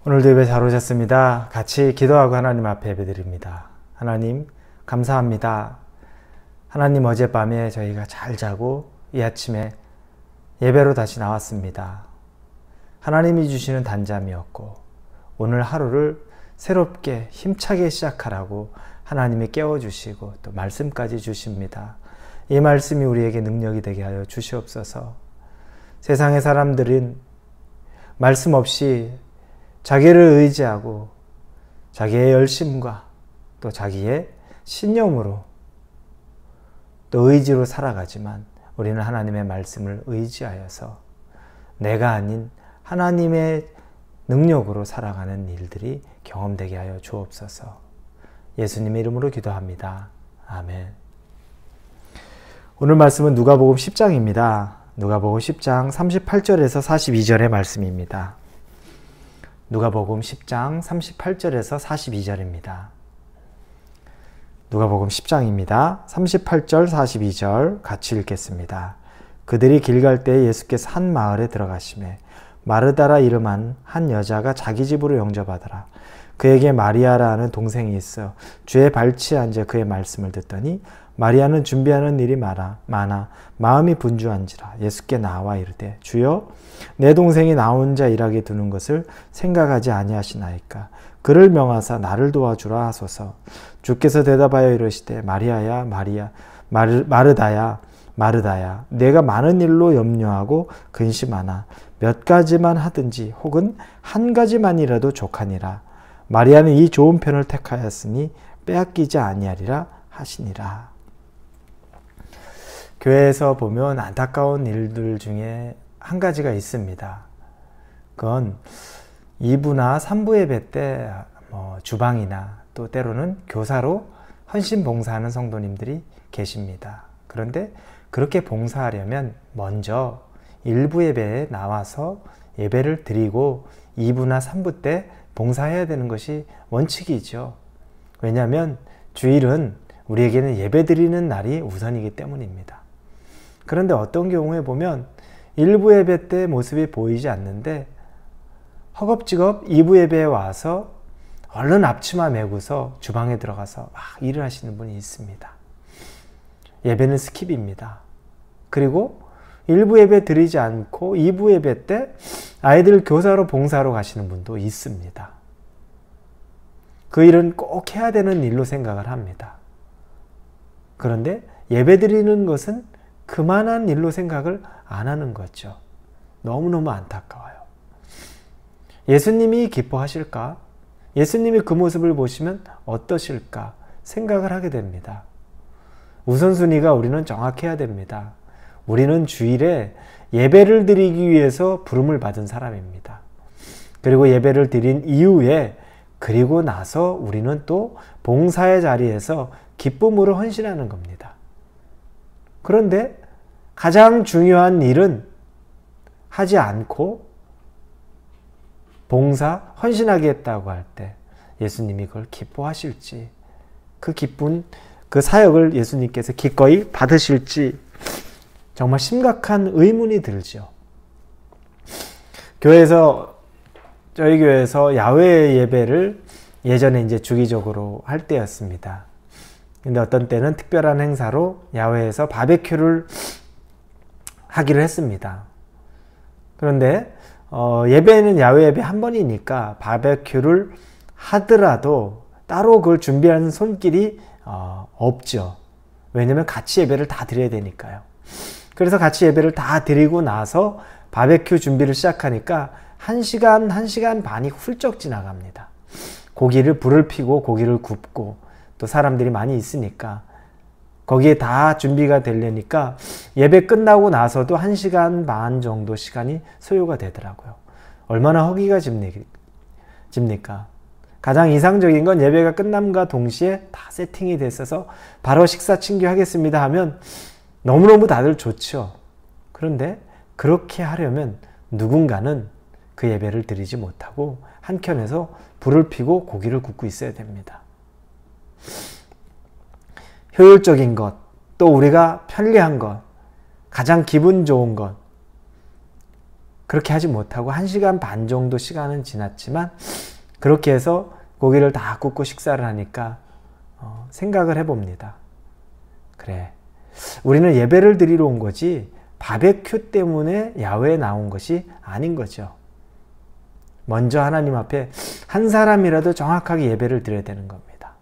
오늘도 예배 잘 오셨습니다. 같이 기도하고 하나님 앞에 예배드립니다. 하나님 감사합니다. 하나님 어젯밤에 저희가 잘 자고 이 아침에 예배로 다시 나왔습니다. 하나님이 주시는 단잠이었고 오늘 하루를 새롭게 힘차게 시작하라고 하나님이 깨워주시고 또 말씀까지 주십니다. 이 말씀이 우리에게 능력이 되게 하여 주시옵소서. 세상의 사람들은 말씀 없이 자기를 의지하고 자기의 열심과 또 자기의 신념으로 또 의지로 살아가지만 우리는 하나님의 말씀을 의지하여서 내가 아닌 하나님의 능력으로 살아가는 일들이 경험되게 하여 주옵소서. 예수님의 이름으로 기도합니다. 아멘. 오늘 말씀은 누가복음 10장입니다. 누가복음 10장 38절에서 42절의 말씀입니다. 누가복음 10장 38절에서 42절입니다. 누가복음 10장입니다. 38절 42절 같이 읽겠습니다. 그들이 길 갈 때에 예수께서 한 마을에 들어가시매 마르다라 이름한 한 여자가 자기 집으로 영접하더라. 그에게 마리아라 하는 동생이 있어 주의 발치에 앉아 그의 말씀을 듣더니 마리아는 준비하는 일이 많아 마음이 분주한지라 예수께 나와 이르되 주여 내 동생이 나 혼자 일하게 두는 것을 생각하지 아니하시나이까 그를 명하사 나를 도와주라 하소서. 주께서 대답하여 이르시되 마리아야 마르다야 내가 많은 일로 염려하고 근심하나 몇 가지만 하든지 혹은 한 가지만이라도 족하니라. 마리아는 이 좋은 편을 택하였으니 빼앗기지 아니하리라 하시니라. 교회에서 보면 안타까운 일들 중에 한 가지가 있습니다. 그건 2부나 3부 예배 때 주방이나 또 때로는 교사로 헌신 봉사하는 성도님들이 계십니다. 그런데 그렇게 봉사하려면 먼저 1부 예배에 나와서 예배를 드리고 2부나 3부 때 봉사해야 되는 것이 원칙이죠. 왜냐하면 주일은 우리에게는 예배 드리는 날이 우선이기 때문입니다. 그런데 어떤 경우에 보면 1부 예배 때 모습이 보이지 않는데 허겁지겁 2부 예배에 와서 얼른 앞치마 메고서 주방에 들어가서 막 일을 하시는 분이 있습니다. 예배는 스킵입니다. 그리고 1부 예배 드리지 않고 2부 예배 때 아이들 교사로 봉사하러 가시는 분도 있습니다. 그 일은 꼭 해야 되는 일로 생각을 합니다. 그런데 예배 드리는 것은 그만한 일로 생각을 안 하는 거죠. 너무너무 안타까워요. 예수님이 기뻐하실까? 예수님이 그 모습을 보시면 어떠실까? 생각을 하게 됩니다. 우선순위가 우리는 정확해야 됩니다. 우리는 주일에 예배를 드리기 위해서 부름을 받은 사람입니다. 그리고 예배를 드린 이후에 그리고 나서 우리는 또 봉사의 자리에서 기쁨으로 헌신하는 겁니다. 그런데 가장 중요한 일은 하지 않고 봉사, 헌신하겠다고 할 때 예수님이 그걸 기뻐하실지 그 기쁜 그 사역을 예수님께서 기꺼이 받으실지 정말 심각한 의문이 들죠. 저희 교회에서 야외 예배를 예전에 이제 주기적으로 할 때였습니다. 근데 어떤 때는 특별한 행사로 야외에서 바베큐를 하기로 했습니다. 그런데 예배는 야외 예배 한 번이니까 바베큐를 하더라도 따로 그걸 준비하는 손길이 없죠. 왜냐면 같이 예배를 다 드려야 되니까요. 그래서 같이 예배를 다 드리고 나서 바베큐 준비를 시작하니까 1시간 반이 훌쩍 지나갑니다. 불을 피고 고기를 굽고 또 사람들이 많이 있으니까 거기에 다 준비가 되려니까 예배 끝나고 나서도 1시간 반 정도 시간이 소요가 되더라고요. 얼마나 허기가 집니까? 가장 이상적인 건 예배가 끝남과 동시에 다 세팅이 됐어서 바로 식사 챙겨하겠습니다 하면 너무너무 다들 좋죠. 그런데 그렇게 하려면 누군가는 그 예배를 드리지 못하고 한켠에서 불을 피고 고기를 굽고 있어야 됩니다. 효율적인 것, 또 우리가 편리한 것, 가장 기분 좋은 것, 그렇게 하지 못하고 1시간 반 정도 시간은 지났지만 그렇게 해서 고기를 다 굽고 식사를 하니까 생각을 해봅니다. 그래, 우리는 예배를 드리러 온 거지 바베큐 때문에 야외에 나온 것이 아닌 거죠. 먼저 하나님 앞에 한 사람이라도 정확하게 예배를 드려야 되는 겁니다.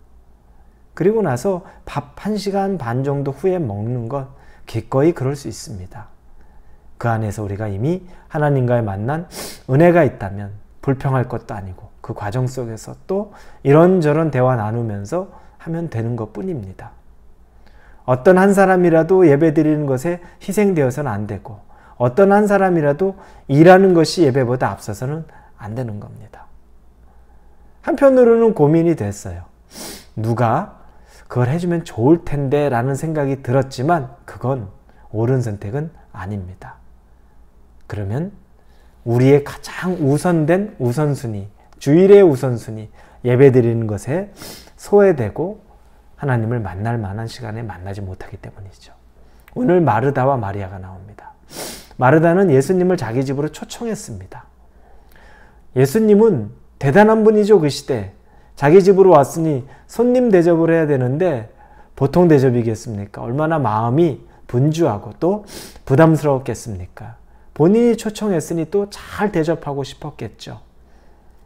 그리고 나서 밥 1시간 반 정도 후에 먹는 것 기꺼이 그럴 수 있습니다. 그 안에서 우리가 이미 하나님과의 만난 은혜가 있다면 불평할 것도 아니고 그 과정 속에서 또 이런저런 대화 나누면서 하면 되는 것 뿐입니다. 어떤 한 사람이라도 예배 드리는 것에 희생되어서는 안 되고 어떤 한 사람이라도 일하는 것이 예배보다 앞서서는 안 되는 겁니다. 한편으로는 고민이 됐어요. 누가 그걸 해주면 좋을 텐데 라는 생각이 들었지만 그건 옳은 선택은 아닙니다. 그러면 우리의 가장 우선된 우선순위, 주일의 우선순위, 예배 드리는 것에 소외되고 하나님을 만날 만한 시간에 만나지 못하기 때문이죠. 오늘 마르다와 마리아가 나옵니다. 마르다는 예수님을 자기 집으로 초청했습니다. 예수님은 대단한 분이죠. 그 시대. 자기 집으로 왔으니 손님 대접을 해야 되는데 보통 대접이겠습니까? 얼마나 마음이 분주하고 또 부담스러웠겠습니까? 본인이 초청했으니 또 잘 대접하고 싶었겠죠.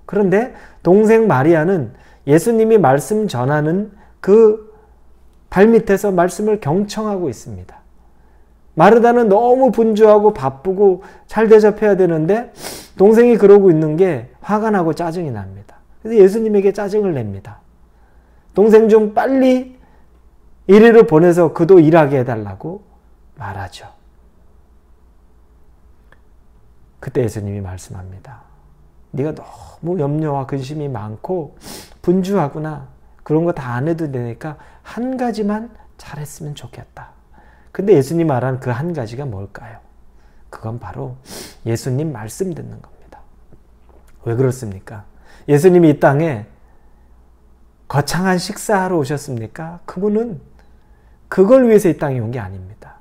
그런데 동생 마리아는 예수님이 말씀 전하는 그 발밑에서 말씀을 경청하고 있습니다. 마르다는 너무 분주하고 바쁘고 잘 대접해야 되는데 동생이 그러고 있는 게 화가 나고 짜증이 납니다. 그래서 예수님에게 짜증을 냅니다. 동생 좀 빨리 이리로 보내서 그도 일하게 해달라고 말하죠. 그때 예수님이 말씀합니다. 네가 너무 염려와 근심이 많고 분주하구나. 그런 거 다 안 해도 되니까 한 가지만 잘했으면 좋겠다. 근데 예수님 말한 그 한 가지가 뭘까요? 그건 바로 예수님 말씀 듣는 겁니다. 왜 그렇습니까? 예수님이 이 땅에 거창한 식사하러 오셨습니까? 그분은 그걸 위해서 이 땅에 온 게 아닙니다.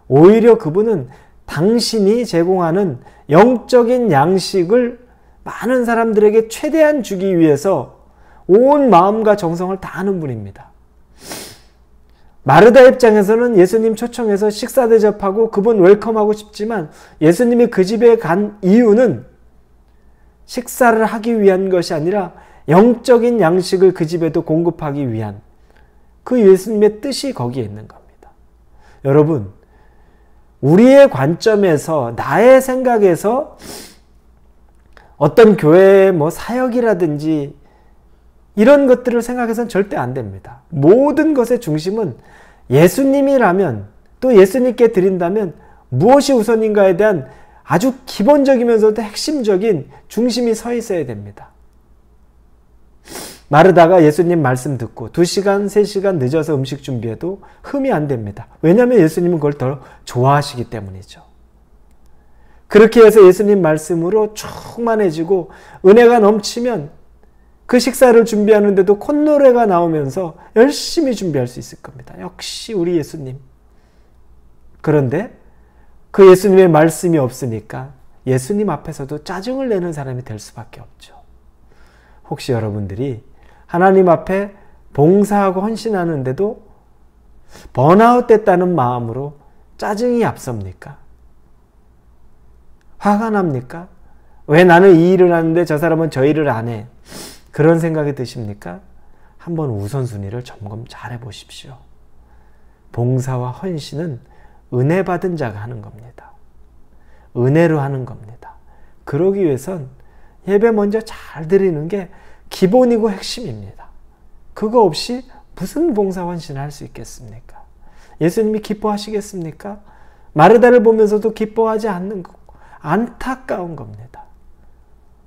오히려 그분은 당신이 제공하는 영적인 양식을 많은 사람들에게 최대한 주기 위해서 온 마음과 정성을 다하는 분입니다. 마르다 입장에서는 예수님 초청해서 식사 대접하고 그분 웰컴하고 싶지만 예수님이 그 집에 간 이유는 식사를 하기 위한 것이 아니라 영적인 양식을 그 집에도 공급하기 위한 그 예수님의 뜻이 거기에 있는 겁니다. 여러분, 우리의 관점에서 나의 생각에서 어떤 교회의 사역이라든지 이런 것들을 생각해서는 절대 안 됩니다. 모든 것의 중심은 예수님이라면 또 예수님께 드린다면 무엇이 우선인가에 대한 아주 기본적이면서도 핵심적인 중심이 서 있어야 됩니다. 마르다가 예수님 말씀 듣고 2시간, 3시간 늦어서 음식 준비해도 흠이 안 됩니다. 왜냐하면 예수님은 그걸 더 좋아하시기 때문이죠. 그렇게 해서 예수님 말씀으로 충만해지고 은혜가 넘치면 그 식사를 준비하는데도 콧노래가 나오면서 열심히 준비할 수 있을 겁니다. 역시 우리 예수님. 그런데 그 예수님의 말씀이 없으니까 예수님 앞에서도 짜증을 내는 사람이 될 수밖에 없죠. 혹시 여러분들이 하나님 앞에 봉사하고 헌신하는데도 번아웃 됐다는 마음으로 짜증이 앞섭니까? 화가 납니까? 왜 나는 이 일을 하는데 저 사람은 저 일을 안 해? 그런 생각이 드십니까? 한번 우선순위를 점검 잘 해보십시오. 봉사와 헌신은 은혜 받은 자가 하는 겁니다. 은혜로 하는 겁니다. 그러기 위해선 예배 먼저 잘 드리는 게 기본이고 핵심입니다. 그거 없이 무슨 봉사 헌신을 할 수 있겠습니까? 예수님이 기뻐하시겠습니까? 마르다를 보면서도 기뻐하지 않는 거 안타까운 겁니다.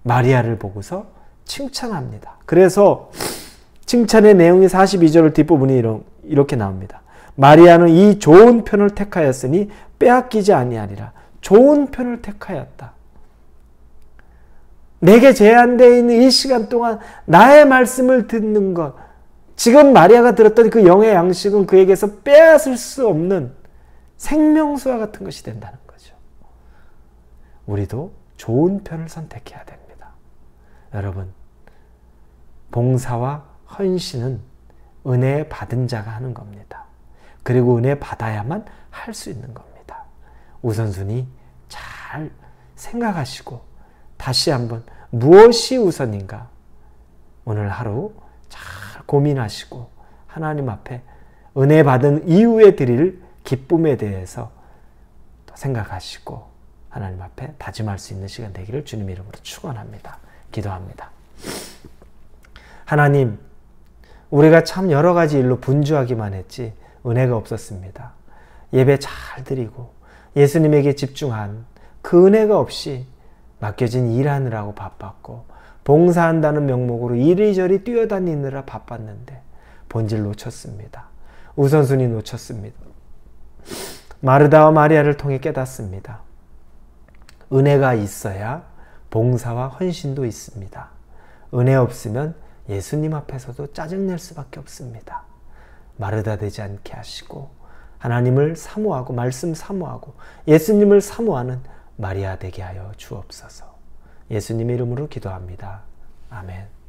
마리아를 보고서 칭찬합니다. 그래서 칭찬의 내용이 42절 뒷부분이 이렇게 나옵니다. 마리아는 이 좋은 편을 택하였으니 빼앗기지 아니하리라. 좋은 편을 택하였다. 내게 제한되어 있는 이 시간 동안 나의 말씀을 듣는 것, 지금 마리아가 들었던 그 영의 양식은 그에게서 빼앗을 수 없는 생명수와 같은 것이 된다는 거죠. 우리도 좋은 편을 선택해야 됩니다. 여러분, 봉사와 헌신은 은혜 받은 자가 하는 겁니다. 그리고 은혜 받아야만 할 수 있는 겁니다. 우선순위 잘 생각하시고 다시 한번 무엇이 우선인가 오늘 하루 잘 고민하시고 하나님 앞에 은혜 받은 이후에 드릴 기쁨에 대해서 생각하시고 하나님 앞에 다짐할 수 있는 시간 되기를 주님 이름으로 축원합니다. 기도합니다. 하나님, 우리가 참 여러 가지 일로 분주하기만 했지 은혜가 없었습니다. 예배 잘 드리고 예수님에게 집중한 그 은혜가 없이 맡겨진 일하느라고 바빴고 봉사한다는 명목으로 이리저리 뛰어다니느라 바빴는데 본질 놓쳤습니다. 우선순위 놓쳤습니다. 마르다와 마리아를 통해 깨닫습니다. 은혜가 있어야 봉사와 헌신도 있습니다. 은혜 없으면 예수님 앞에서도 짜증낼 수밖에 없습니다. 마르다 되지 않게 하시고 하나님을 사모하고 말씀 사모하고 예수님을 사모하는 마리아 되게 하여 주옵소서. 예수님의 이름으로 기도합니다. 아멘.